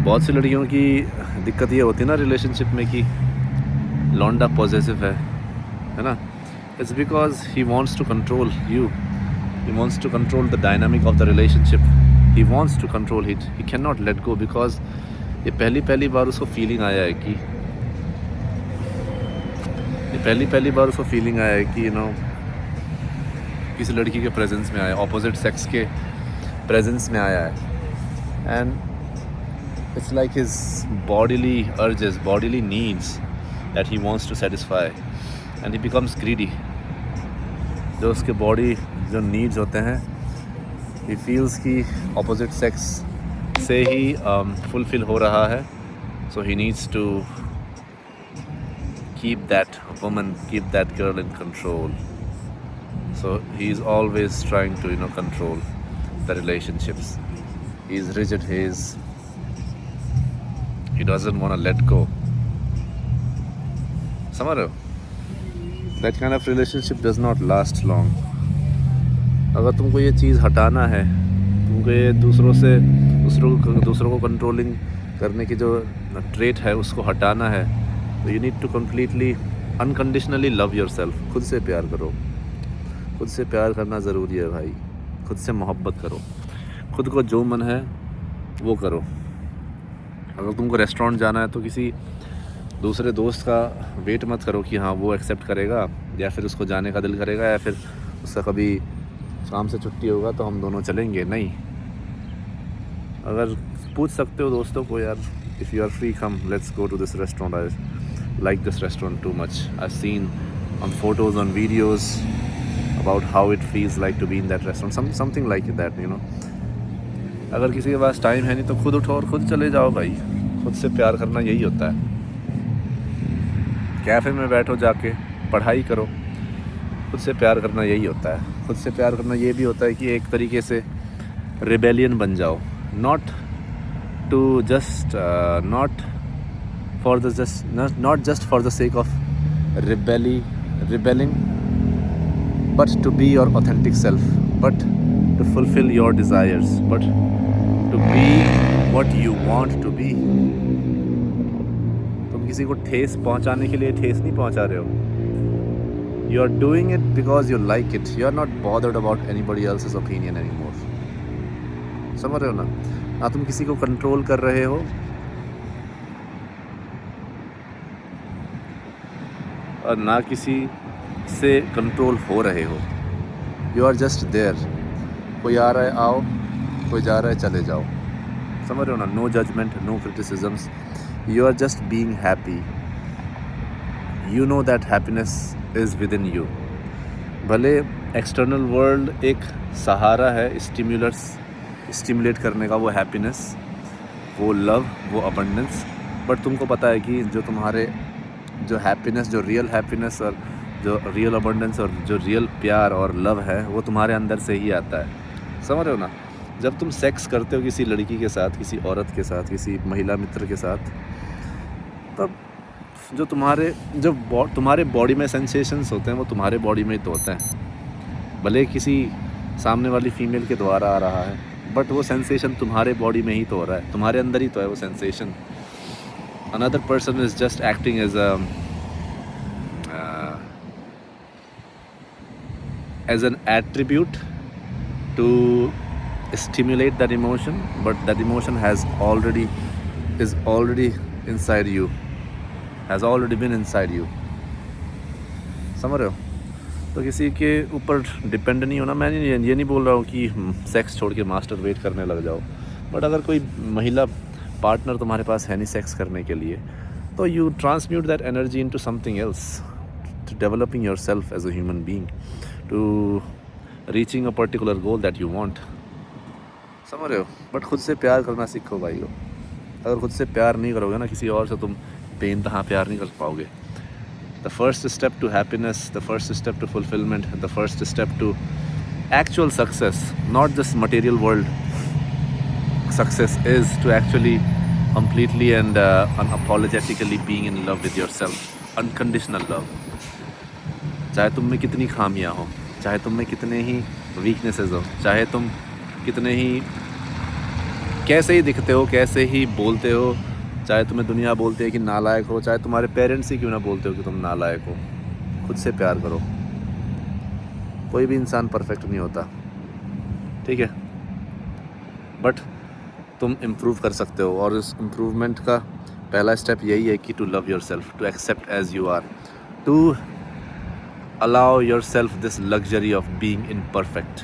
बहुत सी लड़कियों की दिक्कत ये होती है ना रिलेशनशिप में कि लौंडा पॉजेसिव है ना. It's because he wants to control you. He wants to control the dynamic of the relationship. He wants to control it. He can not let go because ये पहली बार उसको फीलिंग आया है कि पहली बार उसको फीलिंग आया है कि किसी लड़की के प्रेजेंस में आया, ऑपोजिट सेक्स के प्रेजेंस में आया है. And it's like his bodily urges, bodily needs that he wants to satisfy, and he becomes greedy. जो उसके बॉडी जो नीड्स होते हैं, he feels कि opposite sex से ही फुलफिल हो रहा है, so he needs to keep that woman, keep that girl in control. So he is always trying to control the relationships. He is rigid. He doesn't want to let go. समझ रहे हो? That kind of relationship does not last long. अगर तुमको ये चीज़ हटाना है, तुमको ये दूसरों को कंट्रोलिंग करने की जो ट्रेट है उसको हटाना है, तो you need to completely unconditionally love yourself. खुद से प्यार करो. खुद से प्यार करना ज़रूरी है भाई. खुद से मोहब्बत करो. खुद को जो मन है वो करो. अगर तुमको रेस्टोरेंट जाना है तो किसी दूसरे दोस्त का वेट मत करो कि हाँ वो एक्सेप्ट करेगा, या फिर उसको जाने का दिल करेगा, या फिर उसका कभी शाम से छुट्टी होगा तो हम दोनों चलेंगे. नहीं. अगर पूछ सकते हो दोस्तों को, यार if you are free come let's go to this restaurant. I like this restaurant too much. I seen on photos on videos about how it feels like to be in that restaurant. Something like that. अगर किसी के पास time है नहीं तो खुद उठो और खुद चले जाओ भाई. खुद से प्यार करना यही होता है. कैफ़े में बैठो, जाके पढ़ाई करो. खुद से प्यार करना यही होता है. खुद से प्यार करना ये भी होता है कि एक तरीके से रिबेलियन बन जाओ. Not just for the sake of rebelling, but to be your authentic self, but to fulfil your desires, but to be what you want to be. तुम किसी को ठेस पहुंचाने के लिए ठेस नहीं पहुंचा रहे हो. You are doing it because you like it. You are not bothered about anybody else's opinion anymore. समझ रहे हो ना तुम किसी को कंट्रोल कर रहे हो और ना किसी से कंट्रोल हो रहे हो. You are just there. कोई आ रहा है आओ, कोई जा रहा है चले जाओ. समझ रहे हो ना. No judgement, no criticisms. You are just being happy. You know that happiness is within you. भले एक्सटर्नल वर्ल्ड एक सहारा है स्टिमुलेट करने का, वो हैप्पीनेस, वो लव, वो अबंडेंस, बट तुमको पता है कि जो हैप्पीनेस, जो रियल हैप्पीनेस और जो रियल अबंडेंस और जो रियल प्यार और लव है वो तुम्हारे अंदर से ही आता है. समझ रहे हो ना. जब तुम सेक्स करते हो किसी लड़की के साथ, किसी औरत के साथ, किसी महिला मित्र के साथ, तब जो तुम्हारे बॉडी में सेंसेशंस होते हैं वो तुम्हारे बॉडी में ही तो होते हैं. भले किसी सामने वाली फीमेल के द्वारा आ रहा है, बट वो सेंसेशन तुम्हारे बॉडी में ही तो हो रहा है. तुम्हारे अंदर ही तो है वो sensation. Another person is just acting as an attribute to stimulate that emotion, but that emotion is already inside you, has already been inside you. समझ रहे हो. तो किसी के ऊपर डिपेंड नहीं होना. मैं ये नहीं बोल रहा हूँ कि सेक्स छोड़ के मास्टरबेट करने लग जाओ, बट अगर कोई महिला पार्टनर तुम्हारे पास है नहीं सेक्स करने के लिए, तो you transmute that energy into something else, to developing yourself as a human being, to reaching a particular goal that you want. समझ रहे हो. बट खुद से प्यार करना सीखो भाई हो. अगर खुद से प्यार नहीं करोगे ना, किसी और से तुम बेइंतहा प्यार नहीं कर पाओगे. The first step to happiness, the first step to fulfilment, the first step to actual success, not just material world success, is to actually completely and unapologetically being in love with yourself. Unconditional love. चाहे तुम में कितनी खामियां हो, चाहे तुम में कितने ही वीकनेसेस हो, चाहे तुम कितने ही कैसे ही दिखते हो, कैसे ही बोलते हो, चाहे तुम्हें दुनिया बोलती है कि नालायक हो, चाहे तुम्हारे पेरेंट्स ही क्यों ना बोलते हो कि तुम नालायक हो, खुद से प्यार करो। कोई भी इंसान परफेक्ट नहीं होता, ठीक है, बट तुम इम्प्रूव कर सकते हो। और इस इम्प्रूवमेंट का पहला स्टेप यही है कि to love yourself, to accept as you are, to allow yourself this luxury of being imperfect.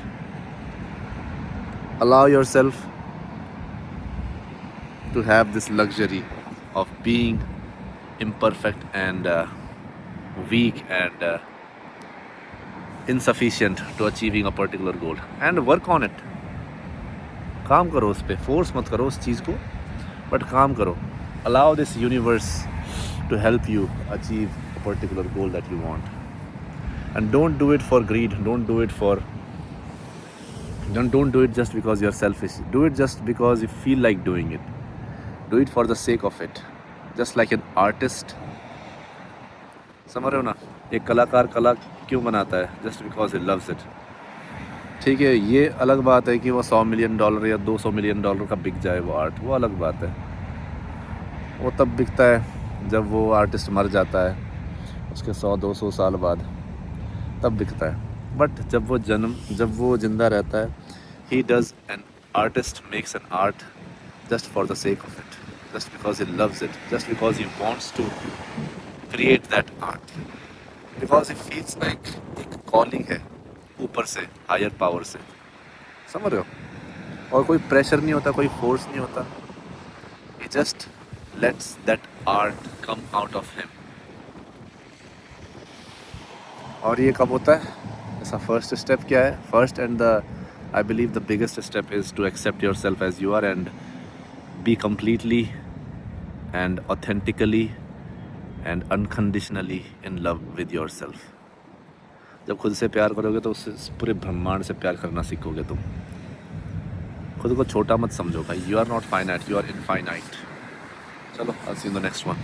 Allow yourself to have this luxury of being imperfect and weak and insufficient to achieving a particular goal, and work on it. काम करो उस पर, force मत करो उस चीज़ को, but काम करो. Allow this universe to help you achieve a particular goal that you want. And don't do it for greed, don't do it just because you're selfish. Do it just because you feel like doing it. Do it for the sake of it. Just like an artist, समझ रहे हो ना, एक कलाकार कला क्यों बनाता है? Just because he loves it. ठीक है, ये अलग बात है कि वो $100 मिलियन या $200 मिलियन का बिक जाए वो आर्ट, वो अलग बात है. वो तब बिकता है जब वो आर्टिस्ट मर जाता है, उसके 100-200 साल बाद तब बिकता है. बट जब वो जिंदा रहता है, he does an artist makes an art just for the sake of it, just because he loves it, just because he wants to create that art, because he feels like एक calling है ऊपर से, higher power से. समझ रहे हो? और कोई प्रेशर नहीं होता, कोई फोर्स नहीं होता. He just lets that art come out of him. और ये कब होता है? ऐसा फर्स्ट स्टेप क्या है? First and the I believe the biggest step is to accept yourself as you are and be completely and authentically and unconditionally in love with yourself. जब खुद से प्यार करोगे तो उससे पूरे ब्रह्मांड से प्यार करना सीखोगे तुम. खुद को छोटा मत समझो भाई. You are not finite, you are infinite. चलो, I see you in the next one.